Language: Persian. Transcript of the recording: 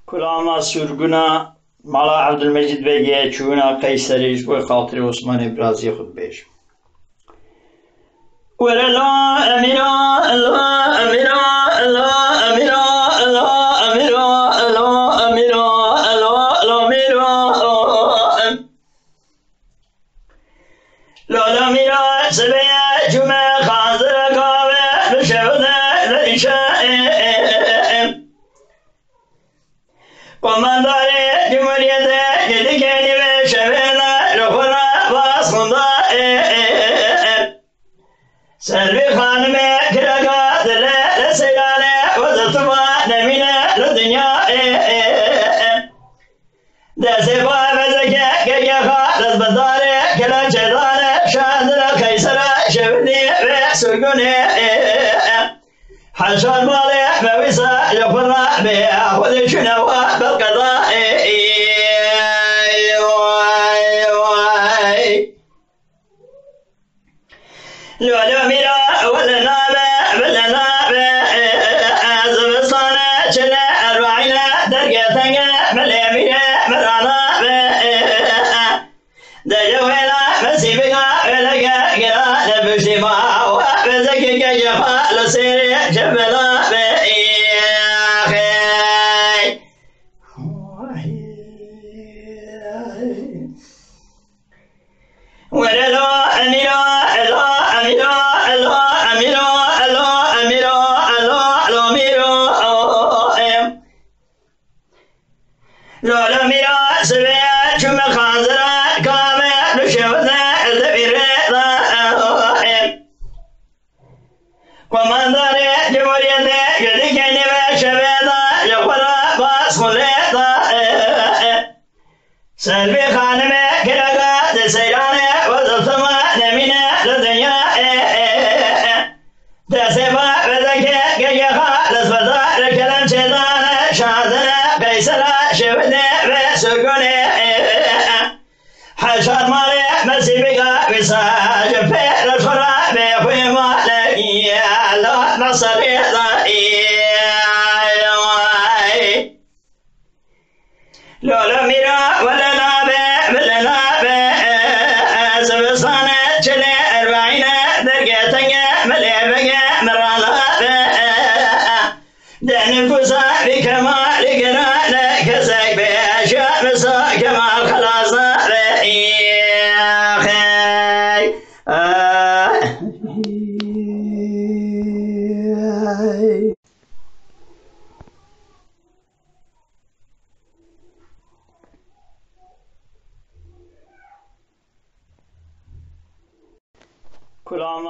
کولامە سوورگونە ماڵا عەبدولمەجید بەگیە چوونە قەیسەریش بۆی خاڵتری عوسمانی برازیە خود بێژ وەرە لا ئەمیرا ئەلا ئەمیرا ئەلا ئەمیرا ئەلا ئەمیرا ئەلا ئەمیرا ئەلا ئەلامیرا لالامیرا سبەیە جومە خانزرە کاوە بشەودە لەیشە قۆمانداری جمهوریەتە گەدیکەنی بە شەوێنە لەخۆرە باسخوندا سەروی خانمێ کرەکە دلە لە سەیرانێ وەزەتوە نەمینە لە دنیا دەسێخوا بەزەکە گەگەخە دەست بەدارێ کەلە چێدانە شاندرە قەیسەرە شەوێنی بێ سوورگونێ حەشار ماڵێ بەویسە لەخۆرە بێ خودی چونەوە بەڵقەدا لولو میرا ولا نابه ولا نابه زبستانه چله اربعینه درگه تنگه ملی میره مرانا به دجوهلا مسیبگا ولگه گرا نبشتی ما و بزکی که جفا لسیری جبلا به ولو أميرا ألا أميرا ألا أميرا ألا أميرا ألا أميرا لا أميرا سبيا شم خانزرا كامل لشوذا الدبيرة قمانداري جمهورية يدكني بشبيدا يقولا باسخليدا سلبي خانمي كرقا دسيراني وزلتما نمينة لدنيا دسيبا بذكي قيقا لسبدا لكلم شيطان شادنا قيسرا شودي بسرقوني حشار مالي مسيبقا بساج في الفرا بيخوي مالي لا نصري لولا ميرا ولا نابه ولا نابه زبستانه چله اربعینه درگه تنگه ملی بگه مرانا به دنفوسا بکمال گرانه کسک به شامسا کمال خلاصا به کلام